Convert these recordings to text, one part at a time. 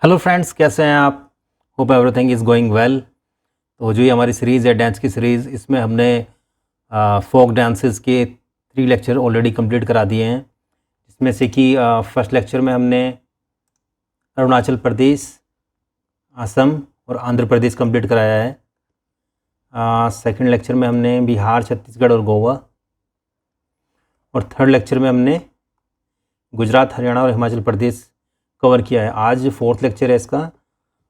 Hello friends, कैसे हैं आप? Hope everything is going well. तो जो ये हमारी सीरीज़ है डांस की सीरीज़, इसमें हमने फोक डांसेस के 3 लेक्चर ऑलरेडी कंप्लीट करा दिए हैं। इसमें से कि फर्स्ट लेक्चर में हमने अरुणाचल प्रदेश, असम और आंध्र प्रदेश कंप्लीट कराया है। सेकंड लेक्चर में हमने बिहार, छत्तीसगढ़ और गोवा, और थर्ड लेक्चर में हमने गुजरात, हरियाणा और हिमाचल प्रदेश कवर किया है। आज फोर्थ लेक्चर है इसका,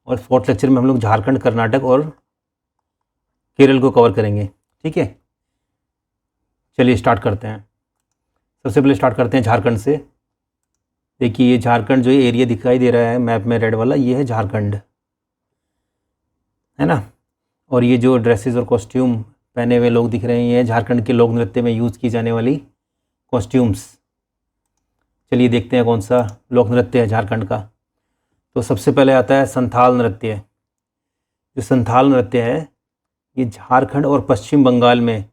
और फोर्थ लेक्चर में हम लोग झारखंड, कर्नाटक और केरल को कवर करेंगे। ठीक है, चलिए स्टार्ट करते हैं। सबसे पहले स्टार्ट करते हैं झारखंड से। देखिए, ये झारखंड जो ये एरिया दिखाई दे रहा है मैप में रेड वाला, ये है झारखंड, है ना। और ये जो ड्रेसेस और कॉस्ट्यूम पहने हुए लोग दिख रहे हैं, ये झारखंड के लोक नृत्य में यूज़ की जाने वाली कॉस्ट्यूम्स। चलिए देखते हैं कौन सा लोक नृत्य है झारखंड का। तो सबसे पहले आता है संथाल नृत्य। जो संथाल नृत्य है, ये झारखंड और पश्चिम बंगाल में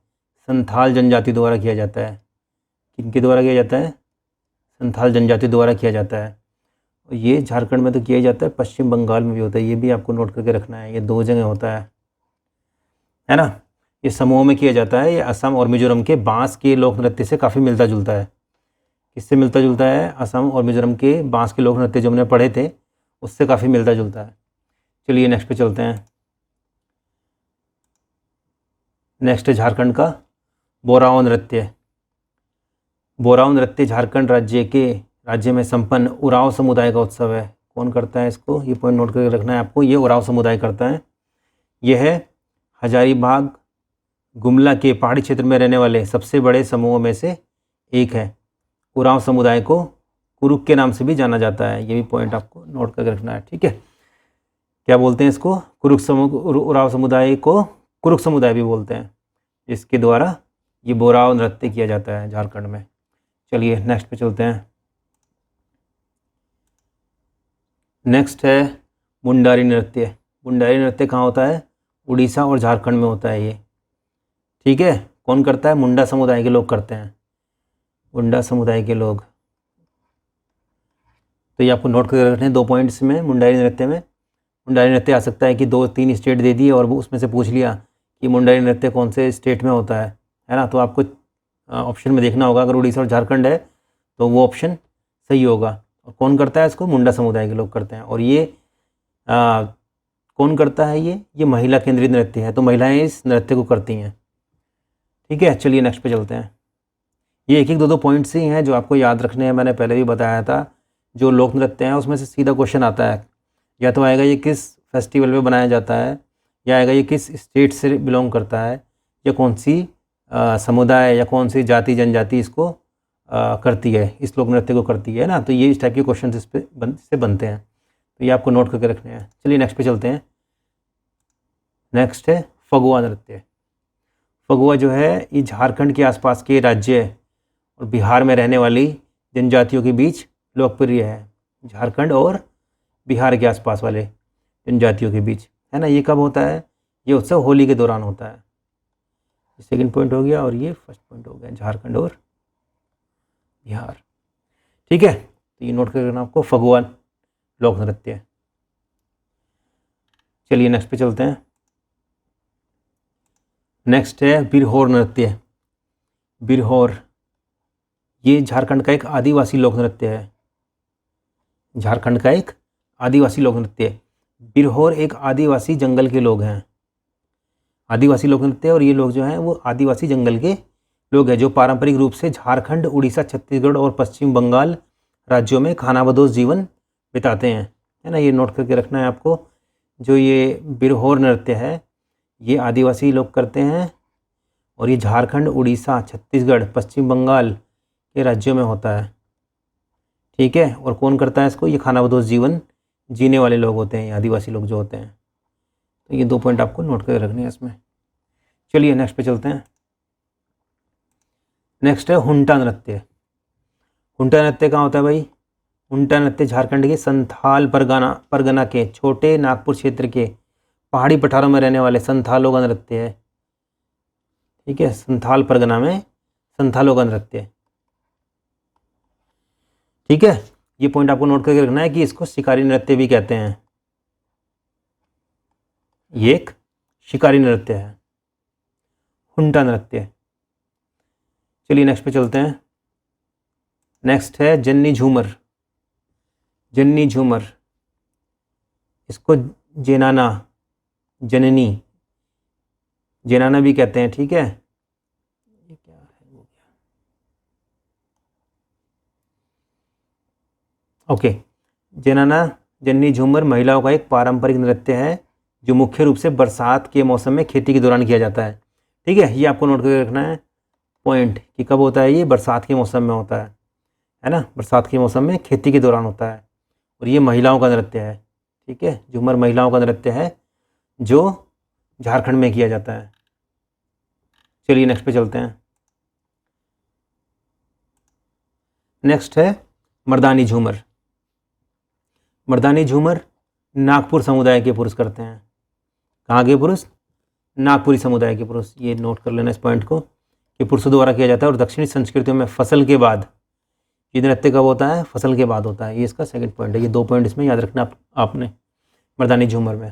संथाल जनजाति द्वारा किया जाता है। किनके द्वारा किया जाता है? संथाल जनजाति द्वारा किया जाता है। और ये झारखंड में तो किया ही जाता है, पश्चिम बंगाल में भी होता है। ये भी आपको नोट करके रखना है, ये 2 जगह होता है ना। ये समूह में किया जाता है। ये असम और मिजोरम के बांस के लोक नृत्य से काफ़ी मिलता जुलता है। किससे मिलता जुलता है? असम और मिजोरम के बांस के लोक नृत्य जो हमने पढ़े थे, उससे काफ़ी मिलता जुलता है। चलिए नेक्स्ट पे चलते हैं। नेक्स्ट है झारखंड का बोराओ नृत्य। बोराओ नृत्य झारखंड राज्य में संपन्न उरांव समुदाय का उत्सव है। कौन करता है इसको? ये पॉइंट नोट करके रखना है आपको। ये उरांव समुदाय करता है। यह हजारीबाग, गुमला के पहाड़ी क्षेत्र में रहने वाले सबसे बड़े समूहों में से एक है। उरांव समुदाय को कुरुक के नाम से भी जाना जाता है। ये भी पॉइंट आपको नोट करके रखना है। ठीक है, क्या बोलते हैं इसको? उरांव समुदाय को कुरुक समुदाय भी बोलते हैं, जिसके द्वारा ये बोराओ नृत्य किया जाता है झारखंड में। चलिए नेक्स्ट पे चलते हैं। नेक्स्ट है मुंडारी नृत्य। मुंडारी नृत्य कहाँ होता है? उड़ीसा और झारखंड में होता है ये। ठीक है, कौन करता है? मुंडा समुदाय के लोग करते हैं, मुंडा समुदाय के लोग। तो ये आपको नोट करके रखने हैं 2 पॉइंट्स में। मुंडारी नृत्य में, मुंडारी नृत्य आ सकता है कि 2-3 स्टेट दे दिए और वो उसमें से पूछ लिया कि मुंडारी नृत्य कौन से स्टेट में होता है ना। तो आपको ऑप्शन में देखना होगा। अगर उड़ीसा और झारखंड है तो वो ऑप्शन सही होगा। और कौन करता है इसको? मुंडा समुदाय के लोग करते हैं। और ये कौन करता है? ये महिला केंद्रित नृत्य है, तो महिलाएं इस नृत्य को करती हैं। ठीक है, चलिए नेक्स्ट पे चलते हैं। ये 1-1, 2-2 पॉइंट्स ही हैं जो आपको याद रखने हैं। मैंने पहले भी बताया था, जो लोक नृत्य हैं उसमें से सीधा क्वेश्चन आता है। या तो आएगा ये किस फेस्टिवल में बनाया जाता है, या आएगा ये किस स्टेट से बिलोंग करता है, या कौन सी समुदाय या कौन सी जाति जनजाति इसको करती है, इस लोक नृत्य को करती है ना। तो ये इस टाइप के क्वेश्चन इस पे से बनते हैं, तो ये आपको नोट करके रखने हैं। चलिए नेक्स्ट पे चलते हैं। नेक्स्ट है फगुआ नृत्य। फगुआ जो है, ये झारखंड के आसपास के राज्य और बिहार में रहने वाली जनजातियों के बीच लोकप्रिय है। झारखंड और बिहार के आसपास वाले जनजातियों के बीच, है ना। ये कब होता है? ये उत्सव होली के दौरान होता है। सेकंड पॉइंट हो गया और ये फर्स्ट पॉइंट हो गया, झारखंड और बिहार। ठीक है, तो ये नोट कर रखना आपको, फगुआ लोक नृत्य। चलिए नेक्स्ट पे चलते हैं। नेक्स्ट है बिरहोर नृत्य। बिरहोर, ये झारखंड का एक आदिवासी लोक नृत्य है। झारखंड का एक आदिवासी लोक नृत्य। बिरहोर एक आदिवासी जंगल के लोग हैं। आदिवासी लोक नृत्य, और ये लोग जो हैं वो आदिवासी जंगल के लोग हैं, जो पारंपरिक रूप से झारखंड, उड़ीसा, छत्तीसगढ़ और पश्चिम बंगाल राज्यों में खानाबदोश जीवन बिताते हैं, है ना। ये नोट करके रखना है आपको। जो ये बिरहोर नृत्य है, ये आदिवासी लोग करते हैं, और ये झारखंड, उड़ीसा, छत्तीसगढ़, पश्चिम बंगाल के राज्यों में होता है। ठीक है, और कौन करता है इसको? ये खानाबदोश जीवन जीने वाले लोग होते हैं, ये आदिवासी लोग जो होते हैं। तो ये 2 पॉइंट आपको नोट करके रखने हैं इसमें। चलिए नेक्स्ट पे चलते हैं। नेक्स्ट है हुंटा नृत्य। हुंटा नृत्य कहाँ होता है भाई? हुंटा नृत्य झारखंड के संथाल परगना के छोटे नागपुर क्षेत्र के पहाड़ी पठारों में रहने वाले संथालों का नृत्य है। ठीक है, संथाल परगना में संथालों का नृत्य। ठीक है, ये पॉइंट आपको नोट करके रखना है कि इसको शिकारी नृत्य भी कहते हैं। ये एक शिकारी नृत्य है, हुंटा नृत्य। चलिए नेक्स्ट पे चलते हैं। नेक्स्ट है जन्नी झूमर। जन्नी झूमर, इसको जेनाना, जननी, जेनाना भी कहते हैं। ठीक है, ये क्या है, हो गया। ओके, जेनाना जन्नी झूमर महिलाओं का एक पारंपरिक नृत्य है जो मुख्य रूप से बरसात के मौसम में खेती के दौरान किया जाता है। ठीक है, ये आपको नोट करके रखना है पॉइंट कि कब होता है, ये बरसात के मौसम में होता है ना, बरसात के मौसम में खेती के दौरान होता है और ये महिलाओं का नृत्य है। ठीक है, झूमर महिलाओं का नृत्य है जो झारखंड में किया जाता है। चलिए नेक्स्ट पे चलते हैं। नेक्स्ट है मर्दानी झूमर। मर्दानी झूमर नागपुर समुदाय के पुरुष करते हैं। कहाँ के पुरुष? नागपुरी समुदाय के पुरुष। ये नोट कर लेना इस पॉइंट को कि पुरुषों द्वारा किया जाता है और दक्षिणी संस्कृतियों में फसल के बाद, ये नृत्य कब होता है? फसल के बाद होता है। ये इसका सेकंड पॉइंट है। ये 2 पॉइंट इसमें याद रखना आपने मर्दानी झूमर में।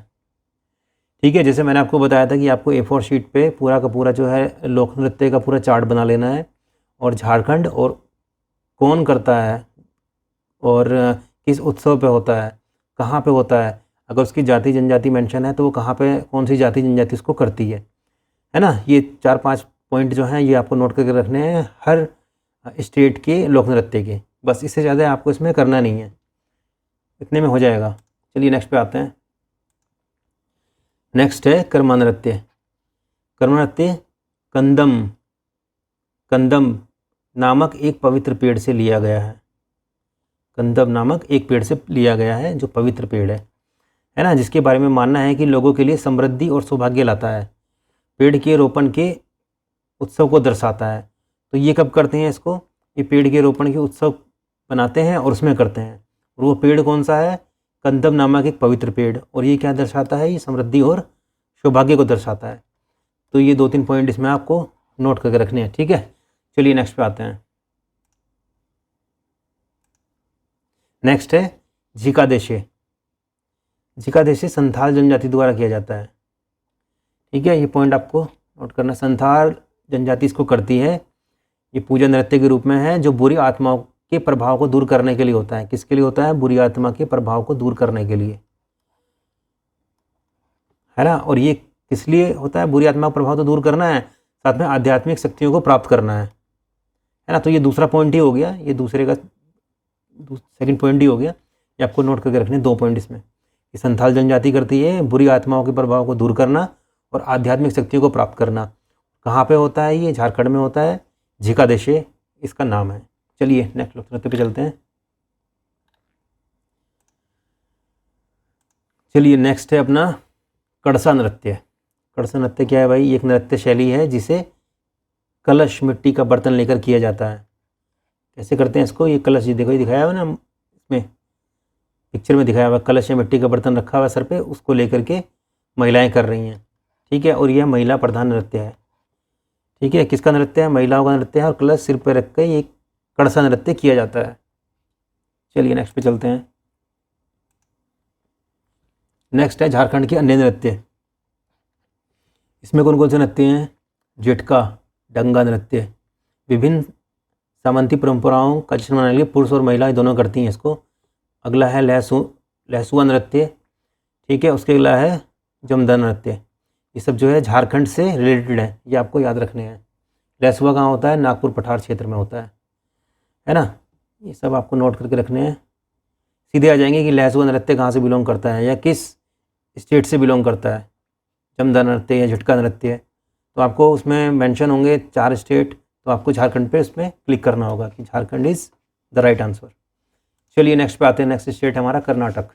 ठीक है, जैसे मैंने आपको बताया था कि आपको A4 शीट पे पूरा का पूरा जो है लोक नृत्य का पूरा चार्ट बना लेना है और झारखंड और कौन करता है और किस उत्सव पे होता है, कहाँ पे होता है, अगर उसकी जाति जनजाति मेंशन है तो वो कहाँ पे कौन सी जाति जनजाति उसको करती है ना। ये 4-5 पॉइंट जो हैं ये आपको नोट करके रखने हैं हर स्टेट के लोक नृत्य के। बस इससे ज़्यादा आपको इसमें करना नहीं है, इतने में हो जाएगा। चलिए नेक्स्ट पे आते हैं। नेक्स्ट है कर्मा नृत्य। कर्मा नृत्य कंदम, कंदम नामक एक पवित्र पेड़ से लिया गया है। कंदम नामक एक पेड़ से लिया गया है जो पवित्र पेड़ है ना, जिसके बारे में मानना है कि लोगों के लिए समृद्धि और सौभाग्य लाता है। पेड़ के रोपण के उत्सव को दर्शाता है। तो ये कब करते हैं इसको? ये पेड़ के रोपण के उत्सव बनाते हैं और उसमें करते हैं। और वो पेड़ कौन सा है? कंदम नामक एक पवित्र पेड़। और ये क्या दर्शाता है? ये समृद्धि और सौभाग्य को दर्शाता है। तो ये 2-3 पॉइंट इसमें आपको नोट करके रखने हैं। ठीक है, चलिए नेक्स्ट पे आते हैं। नेक्स्ट है झिकादेशे। झिकादेशे संथाल जनजाति द्वारा किया जाता है। ठीक है, ये पॉइंट आपको नोट करना। संथाल जनजाति इसको करती है। ये पूजा नृत्य के रूप में है जो बुरी आत्माओं के प्रभाव को दूर करने के लिए होता है। किसके लिए होता है? बुरी आत्मा के प्रभाव को दूर करने के लिए, है ना। और ये किस लिए होता है? बुरी आत्मा का प्रभाव तो दूर करना है, साथ में आध्यात्मिक शक्तियों को प्राप्त करना है ना। तो ये दूसरा पॉइंट ही हो गया, ये दूसरे का सेकंड पॉइंट ही हो गया। ये आपको नोट करके रखने 2 पॉइंट इसमें। ये संथाल जनजाति करती है बुरी आत्माओं के प्रभाव को दूर करना और आध्यात्मिक शक्तियों को प्राप्त करना। कहाँ पे होता है? ये झारखंड में होता है। झिकादेशे इसका नाम है। चलिए नेक्स्ट लोक नृत्य पे चलते हैं। चलिए नेक्स्ट है अपना कड़सा नृत्य। कड़सा नृत्य क्या है भाई? ये एक नृत्य शैली है जिसे कलश, मिट्टी का बर्तन लेकर किया जाता है। कैसे करते हैं इसको? ये कलश जी देखो, ये दिखाया हुआ ना इसमें पिक्चर में दिखाया हुआ, कलश या मिट्टी का बर्तन रखा हुआ सर पे, उसको लेकर के महिलाएं कर रही हैं। ठीक है, और यह महिला प्रधान नृत्य है। ठीक है, किसका नृत्य है? महिलाओं का नृत्य है और कलश सिर पे रख के ये कड़सा नृत्य किया जाता है। चलिए नेक्स्ट पे चलते हैं। नेक्स्ट है झारखंड के अन्य नृत्य। इसमें कौन कौन से नृत्य हैं? जेठका, डंगा नृत्य। विभिन्न सामंती परंपराओं का जश्न मनाने के लिए पुरुष और महिलाएं दोनों करती हैं इसको। अगला है लहसुआ नृत्य। ठीक है, उसके अगला है जमदा नृत्य। ये सब जो है झारखंड से रिलेटेड है, ये आपको याद रखने हैं। लहसुआ कहाँ होता है? नागपुर पठार क्षेत्र में होता है ना। ये सब आपको नोट करके रखने हैं। सीधे आ जाएंगे कि लहसुआ नृत्य कहाँ से बिलोंग करता है या किस स्टेट से बिलोंग करता है। जमदा नृत्य या झटका नृत्य, तो आपको उसमें मेंशन होंगे 4 स्टेट, तो आपको झारखंड पे उसमें क्लिक करना होगा कि Jharkhand is the right answer. चलिए नेक्स्ट पे आते हैं। नेक्स्ट स्टेट हमारा कर्नाटक।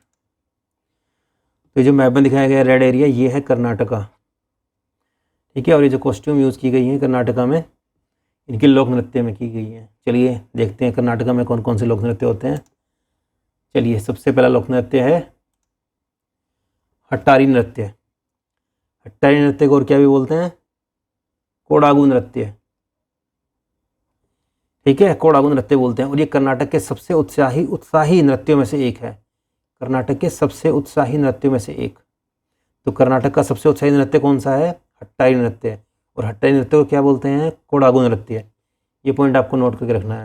तो जो मैप में दिखाया गया रेड एरिया, ये है कर्नाटका। ठीक है, और ये जो कॉस्ट्यूम यूज़ की गई है कर्नाटका में, इनके लोक नृत्य में की गई है। चलिए देखते हैं कर्नाटका में कौन कौन से लोक नृत्य होते हैं। चलिए सबसे पहला लोक नृत्य है हट्टारी नृत्य। हट्टारी नृत्य को और क्या भी बोलते हैं? कोडागू नृत्य। ठीक है, कोडागु नृत्य बोलते हैं। और ये कर्नाटक के सबसे उत्साही नृत्यों में से एक है। कर्नाटक के सबसे उत्साही नृत्यों में से एक। तो कर्नाटक का सबसे उत्साही नृत्य कौन सा है? हट्टाई नृत्य। और हट्टाई नृत्य को क्या बोलते हैं? कोडागु नृत्य। ये पॉइंट आपको नोट करके रखना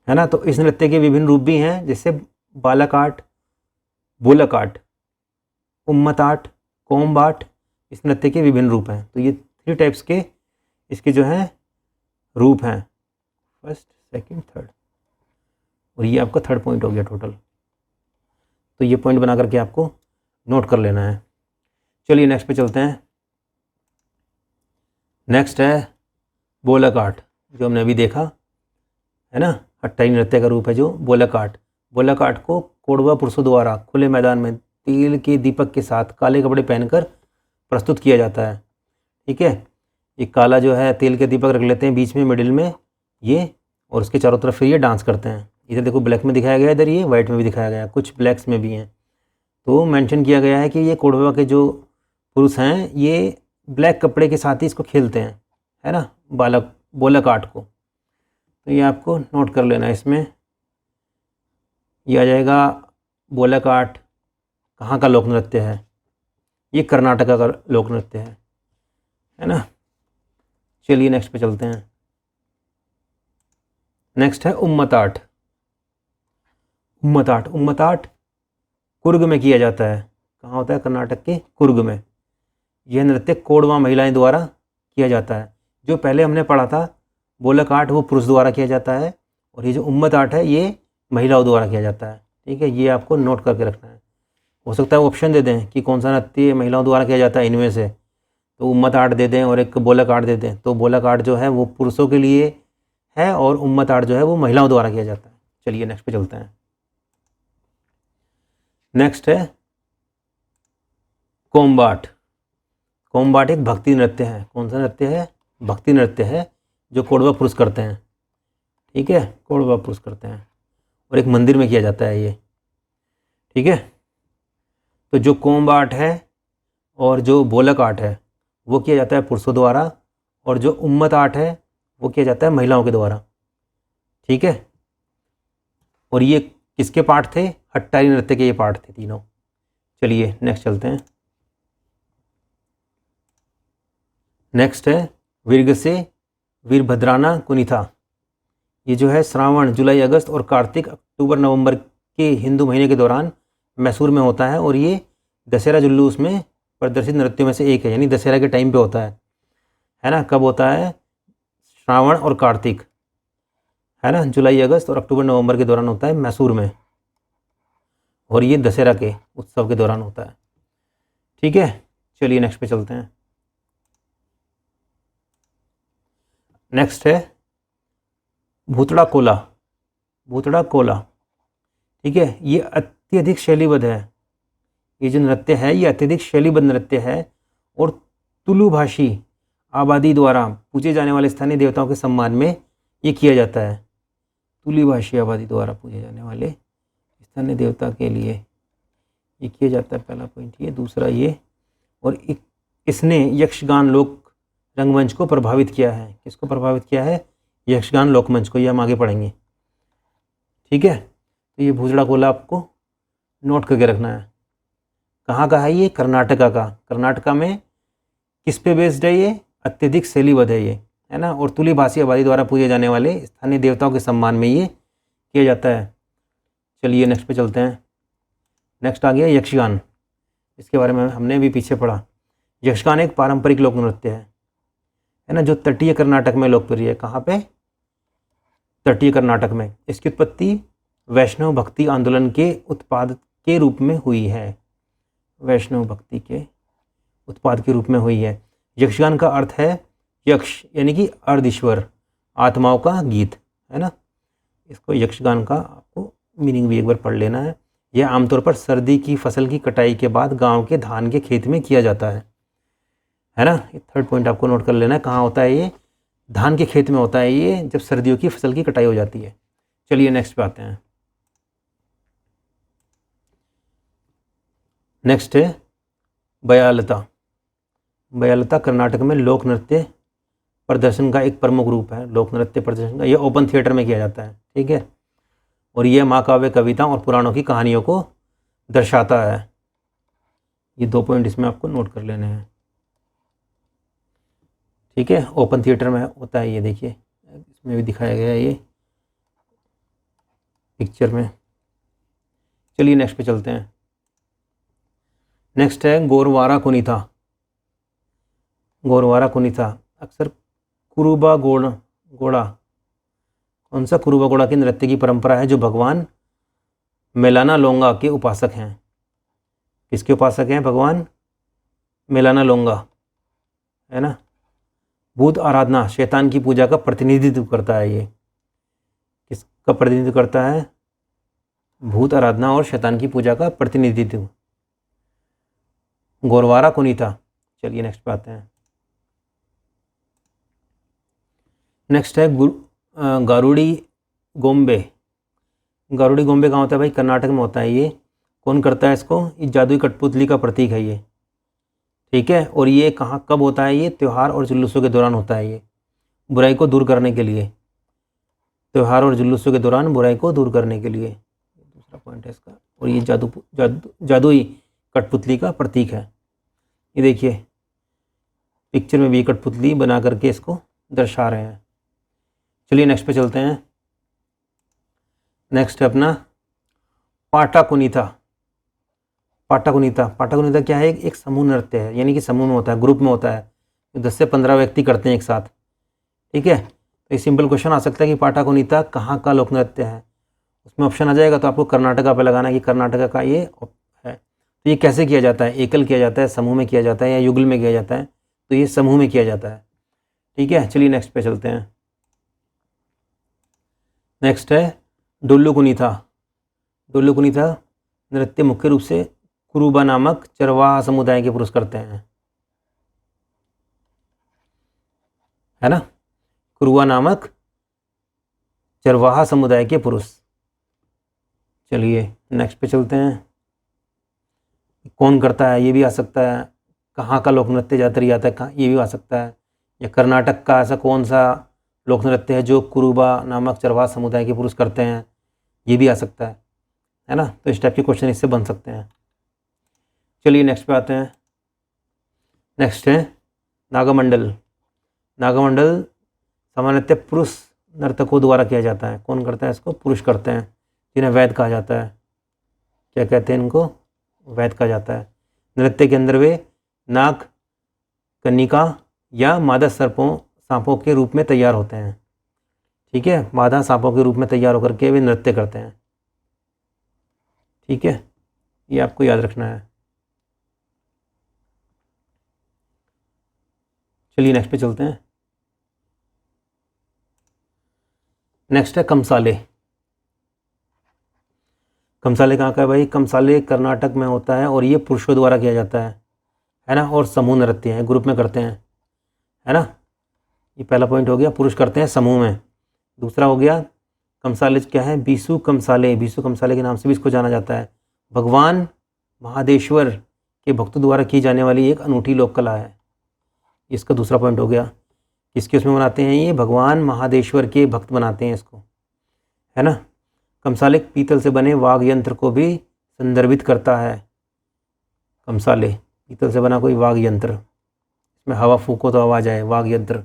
है ना। तो इस नृत्य के विभिन्न रूप भी हैं, जैसे बालक आर्ट, बोलक आर्ट, उम्मत आर्ट, कोम्ब आर्ट। इस नृत्य के विभिन्न रूप हैं। तो ये 3 टाइप्स के इसके जो हैं रूप हैं, फर्स्ट, सेकंड, थर्ड। और ये आपका थर्ड पॉइंट हो गया टोटल। तो ये पॉइंट बना करके आपको नोट कर लेना है। चलिए नेक्स्ट पे चलते हैं। नेक्स्ट है बोलक आर्ट, जो हमने अभी देखा है ना। हट्टाई नृत्य का रूप है जो बोलक आर्ट। बोलक आर्ट को कोडवा पुरुषों द्वारा खुले मैदान में तेल के दीपक के साथ काले कपड़े पहनकर प्रस्तुत किया जाता है। ठीक है, ये काला जो है तेल के दीपक रख लेते हैं बीच में, मिडिल में ये, और उसके चारों तरफ फिर ये डांस करते हैं। इधर देखो ब्लैक में दिखाया गया है, इधर ये वाइट में भी दिखाया गया है, कुछ ब्लैक्स में भी हैं। तो मेंशन किया गया है कि ये कोडवा के जो पुरुष हैं ये ब्लैक कपड़े के साथ ही इसको खेलते हैं, है ना, बोलक आर्ट को। तो ये आपको नोट कर लेना है। इसमें ये आ जाएगा बोलक आर्ट कहाँ का लोक नृत्य है? ये कर्नाटका का लोक नृत्य है ना। चलिए नेक्स्ट पे चलते हैं। नेक्स्ट है उम्मत आर्ट। उम्मत आर्ट कुर्ग में किया जाता है। कहाँ होता है? कर्नाटक के कुर्ग में। यह नृत्य कोडवा महिलाएं द्वारा किया जाता है। जो पहले हमने पढ़ा था बोलक आर्ट वो पुरुष द्वारा किया जाता है, और ये जो उम्मत आर्ट है ये महिलाओं द्वारा किया जाता है। ठीक है, ये आपको नोट करके रखना है। हो सकता है ऑप्शन दे दें कि कौन सा नृत्य महिलाओं द्वारा किया जाता है इनमें से, तो उम्मत आर्ट दे दें और एक बोलक आर्ट दे दें। तो बोलक आर्ट जो है वो पुरुषों के लिए है और उम्मत आर्ट जो है वो महिलाओं द्वारा किया जाता है। चलिए नेक्स्ट पे चलते हैं। नेक्स्ट है कोम्बाट। कोम्बाट एक भक्ति नृत्य है। कौन सा नृत्य है? भक्ति नृत्य है, जो कोडवा पुरुष करते हैं। ठीक है, कोडवा पुरुष करते हैं और एक मंदिर में किया जाता है ये। ठीक है, तो जो कोम्बाट है और जो बोलक आर्ट है वो किया जाता है पुरुषों द्वारा, और जो उम्मत आर्ट है वो किया जाता है महिलाओं के द्वारा। ठीक है, और ये किसके पार्ट थे? हट्टाई नृत्य के ये पार्ट थे तीनों। चलिए नेक्स्ट चलते हैं। नेक्स्ट है वीरगसे वीरभद्राना कुनिथा। ये जो है श्रावण, जुलाई, अगस्त और कार्तिक, अक्टूबर, नवंबर के हिंदू महीने के दौरान मैसूर में होता है, और ये दशहरा जुलूस में प्रदर्शित नृत्यों में से एक है। यानी दशहरा के टाइम पे होता है ना। कब होता है? श्रावण और कार्तिक, है ना, जुलाई, अगस्त और अक्टूबर, नवंबर के दौरान होता है मैसूर में, और ये दशहरा के उत्सव के दौरान होता है। ठीक है, चलिए नेक्स्ट पे चलते हैं। नेक्स्ट है भूतड़ा कोला। भूतड़ा कोला, ठीक है, ये अत्यधिक शैलीबद्ध है। ये जो नृत्य है ये अत्यधिक शैलीबद्ध नृत्य है, और तुलु भाषी आबादी द्वारा पूजे जाने वाले स्थानीय देवताओं के सम्मान में ये किया जाता है। तुलु भाषी आबादी द्वारा पूजे जाने वाले स्थानीय देवता के लिए ये किया जाता है। पहला पॉइंट ये, दूसरा ये, और इसने यक्षगान लोक रंगमंच को प्रभावित किया है। किसको प्रभावित किया है? यक्षगान लोकमंच को। ये हम आगे पढ़ेंगे। ठीक है, तो ये भूतड़ा कोला आपको नोट करके रखना है। कहाँ का है ये? कर्नाटका का। कर्नाटका में किस पे बेस्ड है ये? अत्यधिक शैलीबद्ध है ये, है ना, और तुली भाषी आबादी द्वारा पूजे जाने वाले स्थानीय देवताओं के सम्मान में ये किया जाता है। चलिए नेक्स्ट पे चलते हैं। नेक्स्ट आ गया यक्षगान। इसके बारे में हमने भी पीछे पढ़ा। यक्षगान एक पारंपरिक लोक नृत्य है ना, जो तटीय कर्नाटक में लोकप्रिय है। कहाँ पे? तटीय कर्नाटक में। इसकी उत्पत्ति वैष्णव भक्ति आंदोलन के उत्पाद के रूप में हुई है। वैष्णव भक्ति के उत्पाद के रूप में हुई है। यक्षगान का अर्थ है यक्ष, यानी कि अर्धईश्वर, आत्माओं का गीत, है ना। इसको यक्षगान का आपको मीनिंग भी एक बार पढ़ लेना है। यह आमतौर पर सर्दी की फसल की कटाई के बाद गांव के धान के खेत में किया जाता है ना। थर्ड पॉइंट आपको नोट कर लेना है। कहाँ होता है ये? धान के खेत में होता है ये, जब सर्दियों की फसल की कटाई हो जाती है। चलिए नेक्स्ट पे आते हैं। नेक्स्ट है बयालता। बयालता कर्नाटक में लोक नृत्य प्रदर्शन का एक प्रमुख रूप है। लोक नृत्य प्रदर्शन का, यह ओपन थिएटर में किया जाता है। ठीक है, और यह महाकाव्य, कविता और पुराणों की कहानियों को दर्शाता है। ये 2 पॉइंट इसमें आपको नोट कर लेने हैं। ठीक है, ओपन थिएटर में होता है ये, देखिए इसमें भी दिखाया गया है ये पिक्चर में। चलिए नेक्स्ट पे चलते हैं। नेक्स्ट है गोरवारा कुनीता। गोरवारा कुनीता अक्सर कुरुबा गोड़ा, कौन सा कुरुबा गोड़ा की नृत्य की परंपरा है जो भगवान मेलाना लोंगा के उपासक हैं। किसके उपासक हैं? भगवान मेलाना लोंगा, है ना। भूत आराधना, शैतान की पूजा का प्रतिनिधित्व करता है। ये किसका प्रतिनिधित्व करता है? भूत आराधना और शैतान की पूजा का प्रतिनिधित्व, गोरवारा कुनीता। चलिए नेक्स्ट पे आते हैं। नेक्स्ट है गारुड़ी गोम्बे। गारुड़ी गोम्बे कहाँ होता है भाई? कर्नाटक में होता है। ये कौन करता है इसको? ये जादुई कठपुतली का प्रतीक है ये। ठीक है, और ये कहाँ कब होता है? ये त्यौहार और जुलूसों के दौरान होता है। ये बुराई को दूर करने के लिए, त्यौहार और जुलूसों के दौरान बुराई को दूर करने के लिए, दूसरा पॉइंट है इसका। और ये जादुई कठपुतली का प्रतीक है। ये देखिए पिक्चर में भी कठपुतली बना करके इसको दर्शा रहे हैं। चलिए नेक्स्ट पे चलते हैं। नेक्स्ट है अपना पाटा कुनीता। पाटा कुनीता क्या है? एक समूह नृत्य है, यानी कि समूह में होता है, ग्रुप में होता है, 10 से 15 व्यक्ति करते हैं एक साथ। ठीक है, तो ये सिंपल क्वेश्चन आ सकता है कि पाटा कुनीता कहाँ का लोक नृत्य है। उसमें ऑप्शन आ जाएगा तो आपको कर्नाटका पे लगाना है कि कर्नाटका का ये है। तो ये कैसे किया जाता है? एकल किया जाता है, समूह में किया जाता है, या युगल में किया जाता है? तो ये समूह में किया जाता है। ठीक है, चलिए नेक्स्ट पे चलते हैं। नेक्स्ट है डोल्लू कुनीता। डोल्लू कुनीता नृत्य मुख्य रूप से कुरुबा नामक चरवाहा समुदाय के पुरुष करते हैं, है ना। कुरुबा नामक चरवाहा समुदाय के पुरुष। चलिए नेक्स्ट पे चलते हैं। कौन करता है? ये भी आ सकता है। कहाँ का लोक नृत्य ज़्यादातर आता है? कहाँ, ये भी आ सकता है। या कर्नाटक का ऐसा कौन सा लोक नृत्य है जो कुरुबा नामक चरवाहा समुदाय के पुरुष करते हैं? ये भी आ सकता है ना। तो इस टाइप के क्वेश्चन इससे बन सकते हैं। चलिए नेक्स्ट पे आते हैं। नेक्स्ट है नागामंडल। नागामंडल सामान्यतः पुरुष नर्तकों द्वारा किया जाता है। कौन करता है इसको? पुरुष करते हैं, जिन्हें वैद कहा जाता है। क्या कहते हैं इनको? वैद कहा जाता है। नृत्य के अंदर वे नाग कन्निका या मादा सांपों के रूप में तैयार होते हैं। ठीक है, मादा सांपों के रूप में तैयार होकर के वे नृत्य करते हैं। ठीक है, ये आपको याद रखना है। चलिए नेक्स्ट पे चलते हैं। नेक्स्ट है कमसाले। कमसाले कहाँ का है भाई? कमसाले कर्नाटक में होता है और ये पुरुषों द्वारा किया जाता है ना। और समूह नृत्य है, ग्रुप में करते हैं, है ना। ये पहला पॉइंट हो गया, पुरुष करते हैं समूह में। दूसरा हो गया कमसाले क्या है? बीसू कमसाले। बीसू कमसाले के नाम से भी इसको जाना जाता है। भगवान महादेश्वर के भक्तों द्वारा की जाने वाली एक अनूठी लोक कला है। इसका दूसरा पॉइंट हो गया। किसके उसमें बनाते हैं? ये भगवान महादेश्वर के भक्त बनाते हैं इसको, है ना। कमसाले पीतल से बने वाद्य यंत्र को भी संदर्भित करता है। कमसाले पीतल से बना कोई वाद्य यंत्र, इसमें हवा फूको तो आवाज़ आए, वाद्य यंत्र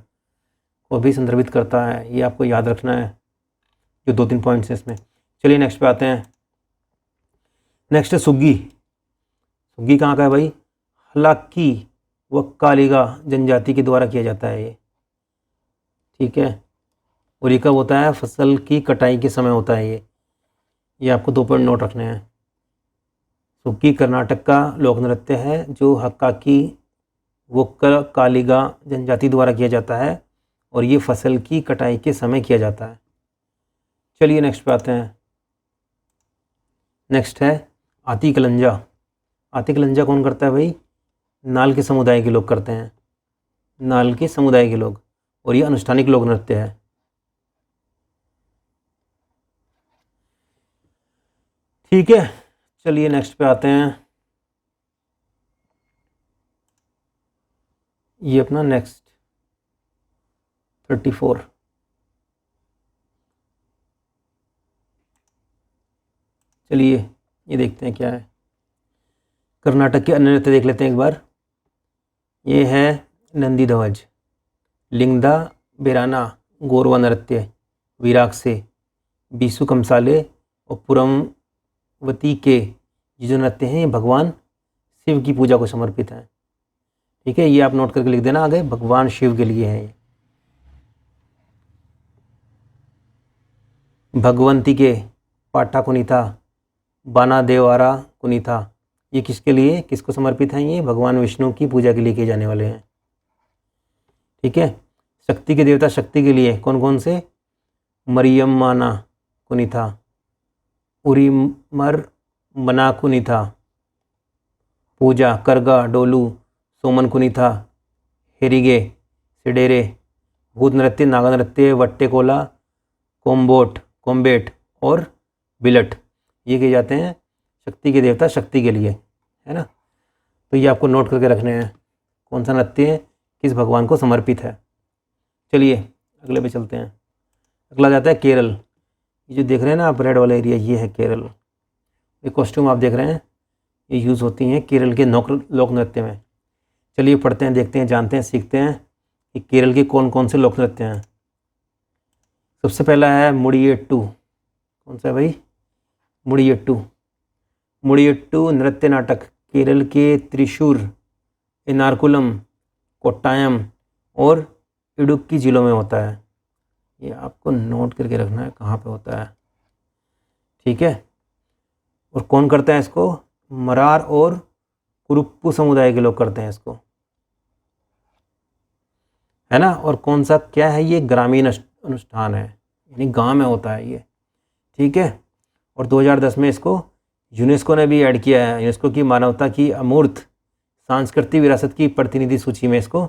को भी संदर्भित करता है। ये आपको याद रखना है, जो 2-3 पॉइंट्स हैं इसमें। चलिए नेक्स्ट पे आते हैं। नेक्स्ट है सुग्गी। सुग्गी कहाँ का है भाई? हलाकी व कालिगा जनजाति के द्वारा किया जाता है ये। ठीक है, और ये कब होता है? फसल की कटाई के समय होता है ये आपको 2 पॉइंट नोट रखने हैं। सुग्गी कर्नाटक का लोक नृत्य है जो हक्काकी व कालिगा जनजाति द्वारा किया जाता है, और ये फसल की कटाई के समय किया जाता है। चलिए नेक्स्ट पे आते हैं। नेक्स्ट है आतिकलंजा। आतिकलंजा कौन करता है भाई? नाल के समुदाय के लोग करते हैं, नाल के समुदाय के लोग, और ये अनुष्ठानिक लोक नृत्य है। ठीक है, चलिए नेक्स्ट पे आते हैं। ये अपना नेक्स्ट 34। चलिए ये देखते हैं क्या है। कर्नाटक के अन्य नृत्य देख लेते हैं एक बार। ये है नंदी ध्वज, लिंगदा बेराना, गोरवा नृत्य, विराक्से, बीसु कमसाले और पुरमवती के ये जो नृत्य हैं ये भगवान शिव की पूजा को समर्पित हैं। ठीक है, ये आप नोट करके लिख देना आगे, भगवान शिव के लिए है ये। भगवंती के पाटा कुनीथा, बाना देवारा कुनीथा, ये किसके लिए, किसको समर्पित हैं? ये भगवान विष्णु की पूजा के लिए किए जाने वाले हैं। ठीक है, शक्ति के देवता शक्ति के लिए कौन कौन से? मरियम माना कुनीथा, उरीमर मना कुनीथा, पूजा करगा डोलू, सोमन कुनीथा, हेरिगे, सिडेरे, भूत नृत्य, नागा नृत्य, वट्टेकोला, कोम्बेट और बिलट, ये किए जाते हैं शक्ति के देवता शक्ति के लिए, है ना। तो ये आपको नोट करके रखने हैं कौन सा नृत्य किस भगवान को समर्पित है। चलिए अगले पे चलते हैं। अगला जाता है केरल। ये जो देख रहे हैं ना आप रेड वाला एरिया, ये है केरल। ये कॉस्ट्यूम आप देख रहे हैं ये यूज़ होती हैं केरल के लोक नृत्य में। चलिए पढ़ते हैं, देखते हैं, जानते हैं, सीखते हैं कि केरल के कौन कौन से लोक नृत्य हैं। सबसे पहला है मुड़ियट्टू। कौन सा है भाई? मुड़ियट्टू। मुड़ियट्टू नृत्य नाटक केरल के त्रिशूर, एर्नाकुलम, कोट्टायम और इडुक्की जिलों में होता है। ये आपको नोट करके रखना है कहाँ पे होता है। ठीक है, और कौन करता है इसको? मरार और कुरुप्पू समुदाय के लोग करते हैं इसको, है ना। और कौन सा क्या है? ये ग्रामीण अनुष्ठान है, यानी गांव में होता है ये। ठीक है, और 2010 में इसको यूनेस्को ने भी ऐड किया है। यूनेस्को की मानवता की अमूर्त सांस्कृतिक विरासत की प्रतिनिधि सूची में इसको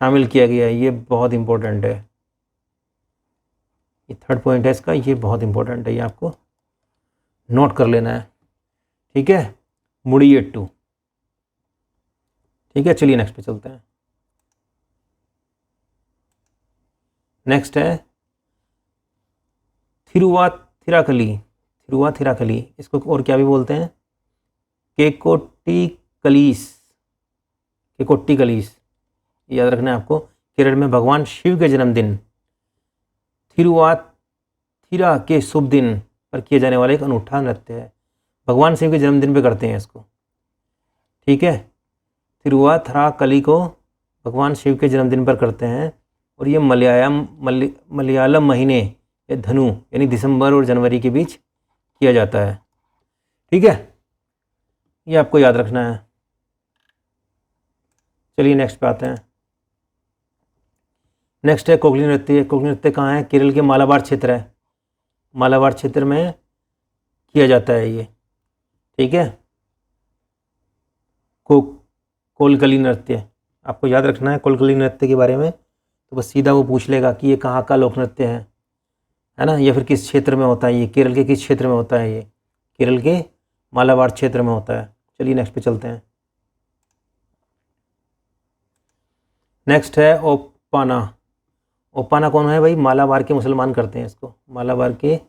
शामिल किया गया है। ये बहुत इंपॉर्टेंट है, ये थर्ड पॉइंट है इसका, ये बहुत इंपॉर्टेंट है, ये आपको नोट कर लेना है। ठीक है, मुड़ियट्टू। ठीक है, चलिए नेक्स्ट पे चलते हैं। नेक्स्ट है थिरुवाथिराकली। थिरुवाथिराकली, इसको और क्या भी बोलते हैं? केकोट्टी कलीस, याद रखना है आपको। केरल में भगवान शिव के जन्मदिन थिरुवाथिरा के शुभ दिन पर किए जाने वाला एक अनूठा नृत्य है। भगवान शिव के जन्मदिन पे करते हैं इसको। ठीक है, थिरुवाथिराकली को भगवान शिव के जन्मदिन पर करते हैं और ये मलयालम महीने या धनु यानी दिसंबर और जनवरी के बीच किया जाता है। ठीक है, ये आपको याद रखना है। चलिए नेक्स्ट पे आते हैं। नेक्स्ट है कोकली नृत्य। कोकली नृत्य कहाँ है? केरल के मालाबार क्षेत्र है, मालाबार क्षेत्र में किया जाता है ये। ठीक है, कोलकली नृत्य आपको याद रखना है। कोलकली नृत्य के बारे में तो बस सीधा वो पूछ लेगा कि ये कहाँ का लोक नृत्य है ना, या फिर किस क्षेत्र में होता है ये, केरल के किस क्षेत्र में होता है ये? केरल के मालाबार क्षेत्र में होता है। चलिए नेक्स्ट पे चलते हैं। नेक्स्ट है ओपाना। ओपाना कौन है भाई? मालाबार के मुसलमान करते हैं इसको। मालाबार के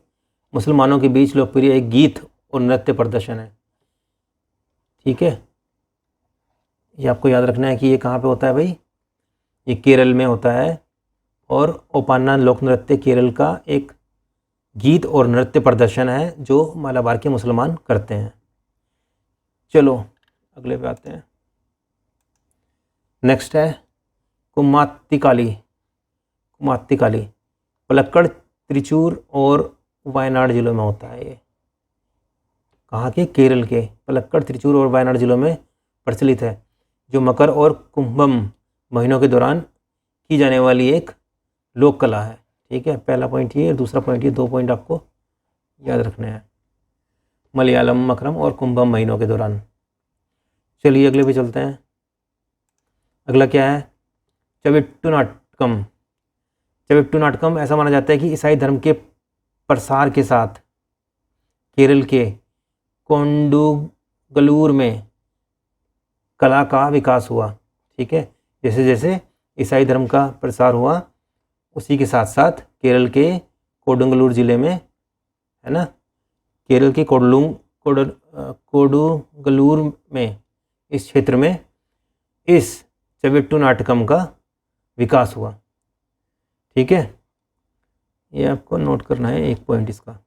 मुसलमानों के बीच लोकप्रिय एक गीत और नृत्य प्रदर्शन है। ठीक है, ये आपको याद रखना है कि ये कहाँ पे होता है भाई? ये केरल में होता है। और ओपाना लोक नृत्य केरल का एक गीत और नृत्य प्रदर्शन है जो मालाबार के मुसलमान करते हैं। चलो अगले पे आते हैं। नेक्स्ट है कुम्मात्तिकाली। कुम्मात्तिकाली पलक्कड़, त्रिचूर और वायनाड जिलों में होता है। ये कहाँ के? केरल के पलक्कड़, त्रिचूर और वायनाड जिलों में प्रचलित है, जो मकर और कुंभम महीनों के दौरान की जाने वाली एक लोक कला है। ठीक है, पहला पॉइंट ये, दूसरा पॉइंट ये, 2 पॉइंट आपको याद रखने हैं। मलयालम, मकरम और कुंभम महीनों के दौरान। चलिए अगले पे चलते हैं। अगला क्या है? चविट्टू नाटकम। चविट्टू नाटकम ऐसा माना जाता है कि ईसाई धर्म के प्रसार के साथ केरल के कोंडुगलूर में कला का विकास हुआ। ठीक है, जैसे जैसे ईसाई धर्म का प्रसार हुआ उसी के साथ साथ केरल के कोडुंगलूर ज़िले में, है ना, केरल के कोडुंगलूर में, इस क्षेत्र में इस चवेट्टू नाटकम का विकास हुआ। ठीक है, ये आपको नोट करना है, एक पॉइंट इसका।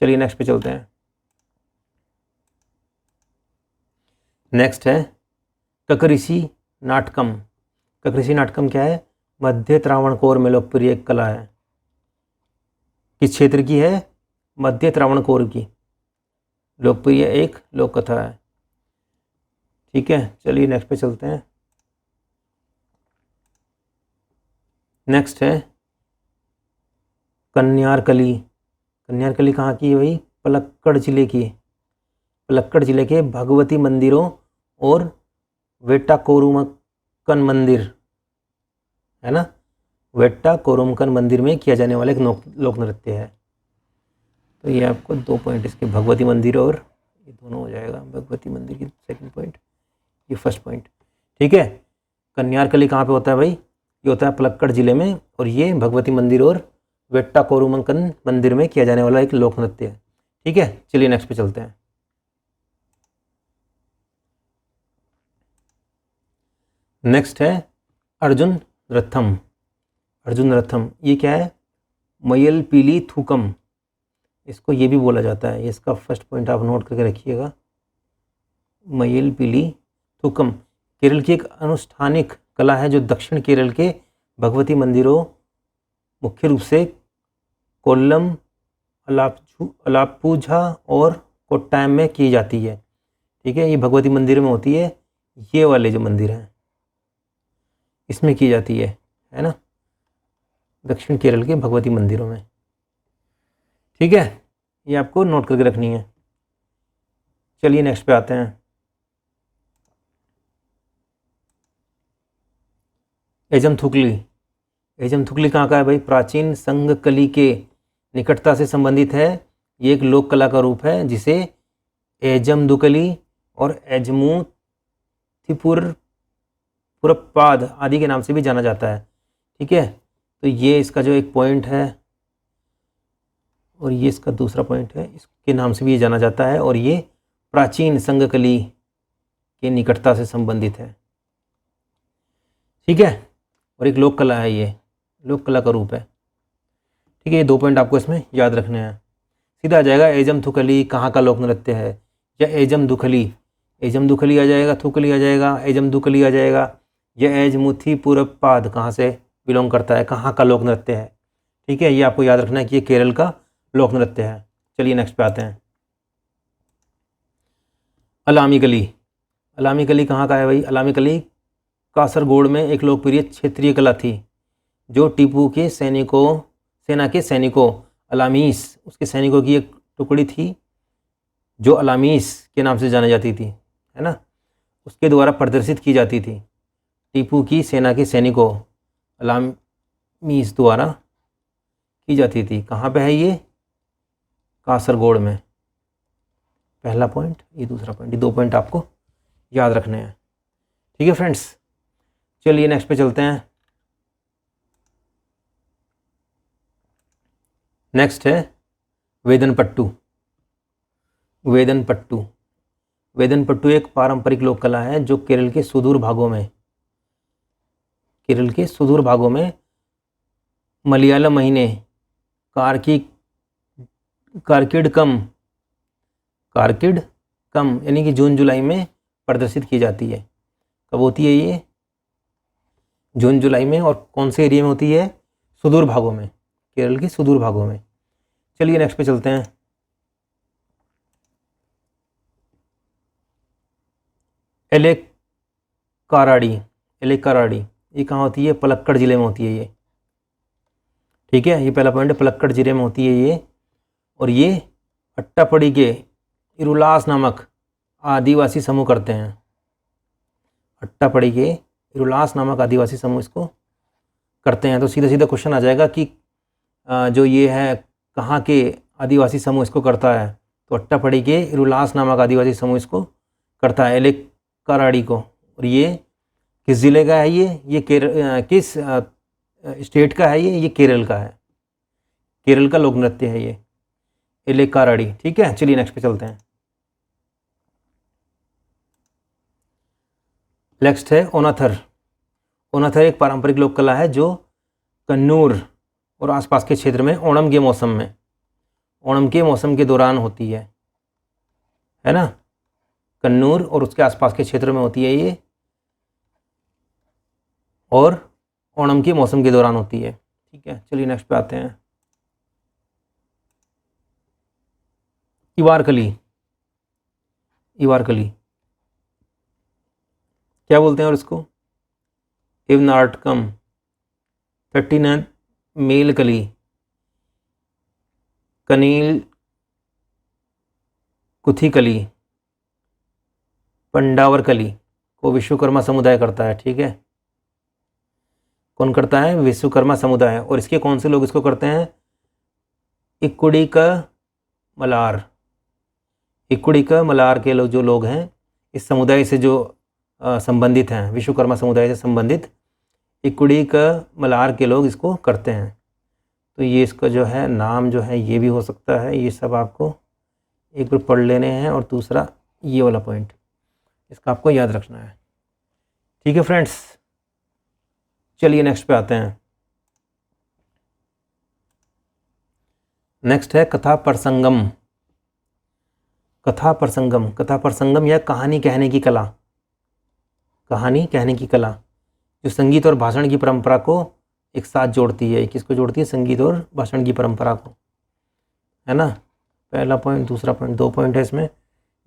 चलिए नेक्स्ट पे चलते हैं। नेक्स्ट है ककरिशी नाटकम। ककरिशी नाटकम क्या है? मध्य त्रावणकोर में लोकप्रिय एक कला है। किस क्षेत्र की है? मध्य त्रावणकोर की लोकप्रिय एक लोक कथा है। ठीक है, चलिए नेक्स्ट पे चलते हैं। नेक्स्ट है कन्यारकली। कन्यारकली कहाँ की है भाई? पलक्कड़ जिले की। पलक्कड़ जिले के भगवती मंदिरों और वेट्टाकोरुमक्कन मंदिर, है ना, वेट्टाकोरुमक्कन मंदिर में किया जाने वाला एक लोक नृत्य है। तो ये आपको 2 पॉइंट इसके, भगवती मंदिर और ये दोनों हो जाएगा। भगवती मंदिर की सेकंड पॉइंट, ये फर्स्ट पॉइंट। ठीक है, कन्यारकली कहाँ पे होता है भाई? ये होता है पलक्कड़ जिले में, और ये भगवती मंदिर और वेट्टाकोरुमक्कन मंदिर में किया जाने वाला एक लोक नृत्य है। ठीक है, चलिए नेक्स्ट पे चलते हैं। नेक्स्ट है अर्जुन रथम। अर्जुन रथम ये क्या है? मयलपीली थूकम, इसको ये भी बोला जाता है। इसका फर्स्ट पॉइंट आप नोट करके रखिएगा। मयलपीली थूकम केरल की एक अनुष्ठानिक कला है जो दक्षिण केरल के भगवती मंदिरों, मुख्य रूप से कोल्लम, अलाप्पुझा और कोट्टायम में की जाती है। ठीक है, ये भगवती मंदिर में होती है। ये वाले जो मंदिर हैं इसमें की जाती है ना, दक्षिण केरल के भगवती मंदिरों में। ठीक है, ये आपको नोट करके रखनी है। चलिए नेक्स्ट पे आते हैं। एजमथुकली। एजमथुकली कहाँ का है भाई? प्राचीन संगकली के निकटता से संबंधित है। ये एक लोक कला का रूप है जिसे एजमदुकली और एजमुथिपुरप्पाद आदि के नाम से भी जाना जाता है। ठीक है, तो ये इसका जो एक पॉइंट है और ये इसका दूसरा पॉइंट है, इसके नाम से भी ये जाना जाता है, और ये प्राचीन संगकली के निकटता से संबंधित है। ठीक है, और एक लोक कला है, ये लोक कला का रूप है। ठीक है, ये 2 पॉइंट आपको इसमें याद रखने हैं। सीधा आ जाएगा एजमथुकली कहाँ का लोक नृत्य है, या एजमदुकली। एजमदुकली आ जाएगा, थुकली आ जाएगा, एजमदुकली आ जाएगा। यह एजमुथिपुरप्पाद कहाँ से बिलोंग करता है, कहाँ का लोक नृत्य है। ठीक है, ये आपको याद रखना है कि ये केरल का लोक नृत्य है। चलिए नेक्स्ट पे आते हैं। अलामी कली। अलामी कली कहाँ का है भाई? अलामी कली कासरगोड में एक लोकप्रिय क्षेत्रीय कला थी जो टीपू के सेना के सैनिकों, अलामीस, उसके सैनिकों की एक टुकड़ी थी जो अलामीस के नाम से जानी जाती थी, है ना, उसके द्वारा प्रदर्शित की जाती थी। टीपू की सेना के सैनिकों, अलामीस द्वारा की जाती थी। कहाँ पे है ये? कासरगोड में। पहला पॉइंट, ये दूसरा पॉइंट, ये 2 पॉइंट आपको याद रखने हैं। ठीक है फ्रेंड्स, चलिए नेक्स्ट पे चलते हैं। नेक्स्ट है वेदनपट्टू। वेदनपट्टू। वेदनपट्टू एक पारंपरिक लोक कला है जो केरल के सुदूर भागों में मलयालम महीने कार्किडकम यानी कि जून जुलाई में प्रदर्शित की जाती है। कब होती है ये? जून जुलाई में। और कौन से एरिया में होती है? सुदूर भागों में, केरल के सुदूर भागों में। चलिए नेक्स्ट पे चलते हैं। एलेक्काराडी। एलेक्काराडी ये कहाँ होती है? पलक्कड़ जिले में होती है ये। ठीक है, ये पहला पॉइंट है, पलक्कड़ जिले में होती है ये। और ये अट्टापड़ी के इरुलास नामक आदिवासी समूह करते हैं। अट्टापड़ी के इरुलास नामक आदिवासी समूह इसको करते हैं। तो सीधा सीधा क्वेश्चन आ जाएगा कि जो ये है कहाँ के आदिवासी समूह इसको करता है? तो अट्टापड़ी के इरुलास नामक आदिवासी समूह इसको करता है, एलेक्काराडी को। और ये किस ज़िले का है? ये किस स्टेट का है ये केरल का है, केरल का लोक नृत्य है ये एलेक्काराडी। ठीक है, चलिए नेक्स्ट पे चलते हैं। नेक्स्ट है ओनाथर। ओनाथर एक पारंपरिक लोक कला है जो कन्नूर और आसपास के क्षेत्र में ओणम के मौसम के दौरान होती है ना। कन्नूर और उसके आसपास के क्षेत्र में होती है ये, और ओणम के मौसम के दौरान होती है। ठीक है, चलिए नेक्स्ट पे आते हैं। इवारकली। इवारकली क्या बोलते हैं और इसको? इवनार्टकम, फैक्टिना मेलकली, कनील कुथिकली, पंडावरकली को विश्वकर्मा समुदाय करता है। ठीक है, कौन करता है? विश्वकर्मा समुदाय। और इसके कौन से लोग इसको करते हैं? इक्कुडी का मलार। इक्कुडी का मलार के लोग, जो लोग हैं इस समुदाय से जो संबंधित हैं, विश्वकर्मा समुदाय से संबंधित इक्कुडी का मलार के लोग इसको करते हैं। तो ये इसका जो है नाम जो है ये भी हो सकता है। ये सब आपको एक बार पढ़ लेने हैं, और दूसरा ये वाला पॉइंट इसका आपको याद रखना है। ठीक है फ्रेंड्स, चलिए नेक्स्ट पे आते हैं। नेक्स्ट है कथा प्रसंगम। कथा प्रसंगम, कथा प्रसंगम या कहानी कहने की कला। कहानी कहने की कला जो संगीत और भाषण की परंपरा को एक साथ जोड़ती है। किसको जोड़ती है? संगीत और भाषण की परंपरा को, है ना। पहला पॉइंट, दूसरा पॉइंट, 2 पॉइंट है इसमें,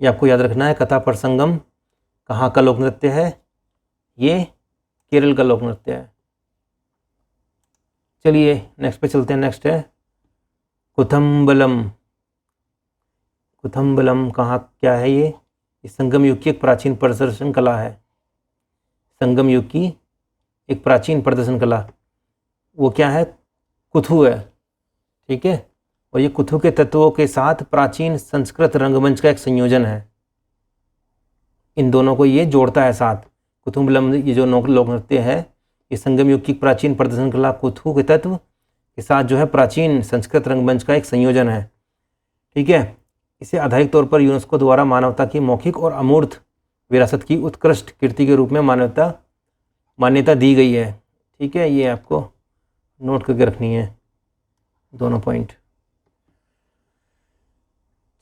ये आपको याद रखना है। कथा प्रसंगम कहाँ का लोक नृत्य है? ये केरल का लोक नृत्य है। चलिए नेक्स्ट पे चलते हैं। नेक्स्ट है कुथम्बलम। कुथम्बलम कहाँ क्या है ये? संगम युग की एक प्राचीन प्रदर्शन कला है। संगम युग की एक प्राचीन प्रदर्शन कला, वो क्या है? कुथु है। ठीक है, और ये कुथु के तत्वों के साथ प्राचीन संस्कृत रंगमंच का एक संयोजन है। इन दोनों को ये जोड़ता है साथ। कुथुम्बलम ये जो लोक नृत्य है, ये संगम युग की प्राचीन प्रदर्शन कला कुथु के तत्व के साथ जो है प्राचीन संस्कृत रंगमंच का एक संयोजन है। ठीक है, इसे आधारिक तौर पर यूनेस्को द्वारा मानवता की मौखिक और अमूर्त विरासत की उत्कृष्ट कीर्ति के रूप में मान्यता दी गई है। ठीक है, ये आपको नोट करके रखनी है दोनों पॉइंट।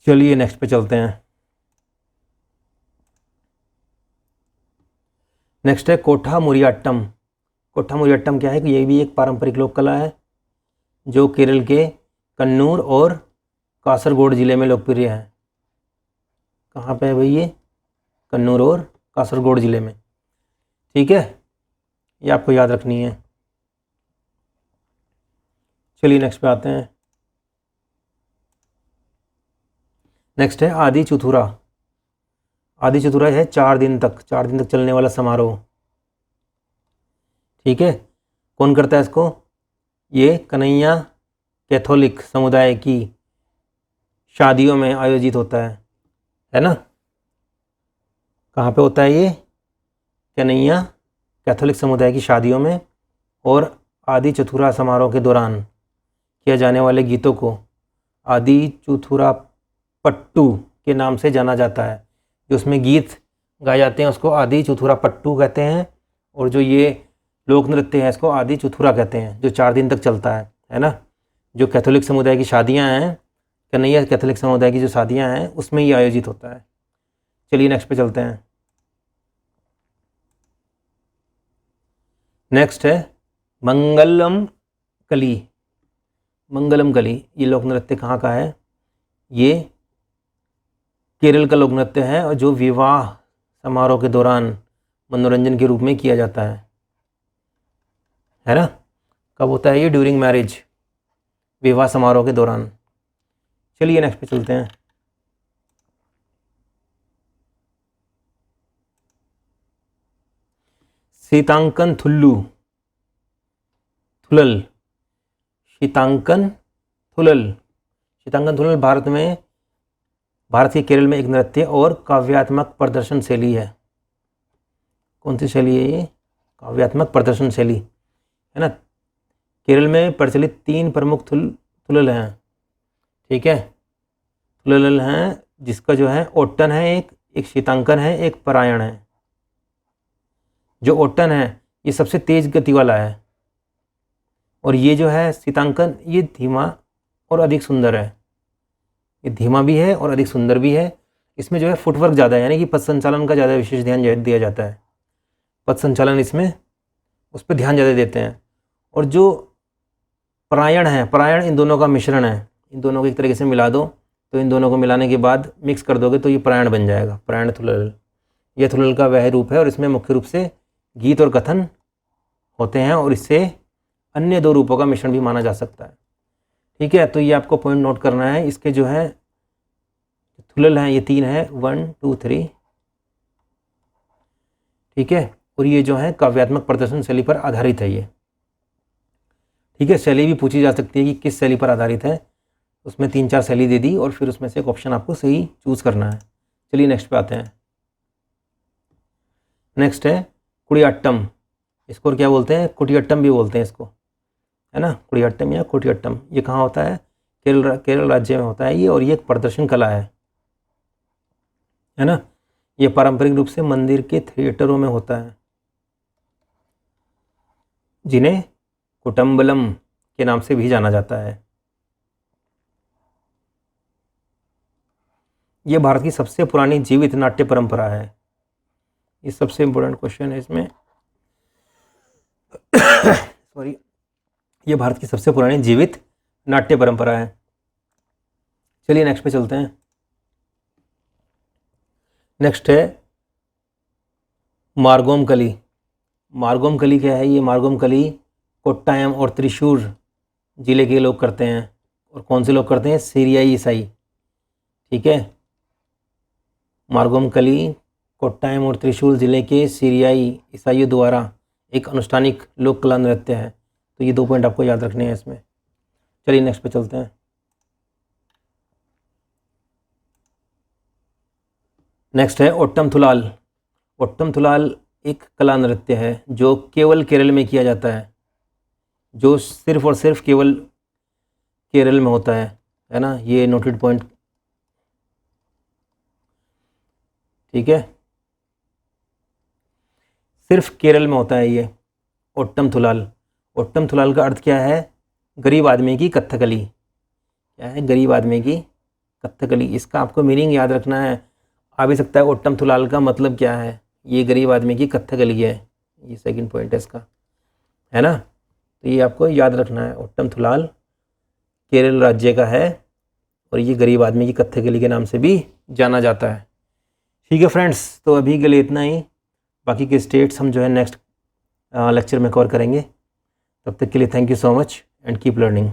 चलिए नेक्स्ट पे चलते हैं। नेक्स्ट है कोठा मोरियाट्टम। कोठा मोरियाट्टम क्या है कि ये भी एक पारंपरिक लोक कला है जो केरल के कन्नूर और कासरगोड जिले में लोकप्रिय है। कहाँ पे है भाई? ये कन्नूर और कासरगोड जिले में। ठीक है, ये आपको याद रखनी है। चलिए नेक्स्ट पे आते हैं। नेक्स्ट है आदि चुथुरा। आदि चुथुरा है 4 दिन तक चलने वाला समारोह। ठीक है, कौन करता है इसको? ये कन्हैया कैथोलिक समुदाय की शादियों में आयोजित होता है ना। कहाँ पे होता है ये? कन्हैया कैथोलिक समुदाय की शादियों में। और आदि चुथुरा समारोह के दौरान किए जाने वाले गीतों को आदि चुथुरा पट्टू के नाम से जाना जाता है। जो उसमें गीत गाए जाते हैं उसको आदि चुथुरा पट्टू कहते हैं, और जो ये लोक नृत्य है इसको आदि चुथुरा कहते हैं, जो 4 दिन तक चलता है ना। जो कैथोलिक समुदाय की शादियां हैं, कन्हैया कैथोलिक समुदाय की जो शादियां हैं उसमें ये आयोजित होता है। चलिए नेक्स्ट पे चलते हैं। नेक्स्ट है मंगलम कली। मंगलम कली ये लोक नृत्य कहाँ का है? ये केरल का लोक नृत्य है, और जो विवाह समारोह के दौरान मनोरंजन के रूप में किया जाता है ना। कब होता है ये? ड्यूरिंग मैरिज, विवाह समारोह के दौरान। चलिए नेक्स्ट पे चलते हैं। शीतांकन थुलल। शीतांकन थुलल भारत के केरल में एक नृत्य और काव्यात्मक प्रदर्शन शैली है। कौन सी शैली है ये? काव्यात्मक प्रदर्शन शैली है ना। केरल में प्रचलित 3 प्रमुख थुलल हैं, ठीक है। थुलल हैं जिसका जो है ओट्टन है, एक शीतांकन है, एक परायण है। जो ओट्टन है ये सबसे तेज गति वाला है, और ये जो है शीतांकन ये धीमा और अधिक सुंदर है। ये धीमा भी है और अधिक सुंदर भी है। इसमें जो है फुटवर्क ज़्यादा है, यानी कि पथ संचालन का ज़्यादा विशेष ध्यान दिया जाता है। पथ संचालन इसमें उस पर ध्यान ज़्यादा देते हैं। और जो परायण है, परायण इन दोनों का मिश्रण है। इन दोनों को एक तरीके से मिला दो, तो इन दोनों को मिलाने के बाद मिक्स कर दोगे तो ये परायण बन जाएगा, परायण थुलल। ये थुलल का वह रूप है और इसमें मुख्य रूप से गीत और कथन होते हैं, और इससे अन्य 2 रूपों का मिश्रण भी माना जा सकता है, ठीक है। तो ये आपको पॉइंट नोट करना है। इसके जो है थुलल हैं ये 3 है, 1 2 3, ठीक है। और ये जो है काव्यात्मक प्रदर्शन शैली पर आधारित है ये, ठीक है। शैली भी पूछी जा सकती है कि किस शैली पर आधारित है, उसमें 3-4 शैली दे दी और फिर उसमें से एक ऑप्शन आपको सही चूज़ करना है। चलिए नेक्स्ट पे आते हैं। नेक्स्ट है कुडियाट्टम। इसको क्या बोलते हैं? कुटियाट्टम भी बोलते हैं इसको, है ना, कुडियाट्टम या कुटियाट्टम। ये कहाँ होता है? केरल राज्य में होता है ये, और ये एक प्रदर्शन कला है ना। ये पारंपरिक रूप से मंदिर के थिएटरों में होता है, जिन्हें कुटम्बलम के नाम से भी जाना जाता है। यह भारत की सबसे पुरानी जीवित नाट्य परंपरा है। ये सबसे इम्पोर्टेंट क्वेश्चन है इसमें सॉरी। ये भारत की सबसे पुरानी जीवित नाट्य परंपरा है। चलिए नेक्स्ट पे चलते हैं। नेक्स्ट है मार्गोम कली। मार्गोम कली क्या है? ये मार्गोम कली कोट्टायम और त्रिशूर जिले के लोग करते हैं। और कौन से लोग करते हैं? सीरियाई ईसाई, ठीक है। मार्गोम कली कोट्टायम और त्रिशूर जिले के सीरियाई ईसाइयों द्वारा एक अनुष्ठानिक लोक कला नृत्य है। तो ये 2 पॉइंट आपको याद रखने हैं इसमें। चलिए नेक्स्ट पे चलते हैं। नेक्स्ट है ओट्टम थुलाल। ओट्टम थुलाल एक कला नृत्य है जो केवल केरल में किया जाता है, जो सिर्फ और सिर्फ केवल केरल में होता है ना। ये नोटेड पॉइंट, ठीक है। सिर्फ केरल में होता है ये ओट्टम थुलाल। ओट्टम थुलाल का अर्थ क्या है? गरीब आदमी की कथकली। क्या है? गरीब आदमी की कथकली। इसका आपको मीनिंग याद रखना है। आ भी सकता है ओट्टम थुलाल का मतलब क्या है? ये गरीब आदमी की कथकली है। ये सेकंड पॉइंट है इसका, है ना। तो ये आपको याद रखना है। ओट्टम थुलाल केरल राज्य का है और ये गरीब आदमी की कथकली के नाम से भी जाना जाता है, ठीक है फ्रेंड्स। तो अभी के लिए इतना ही। बाकी के स्टेट्स हम जो है नेक्स्ट लेक्चर में कवर करेंगे। तब तक के लिए thank you so much and keep learning.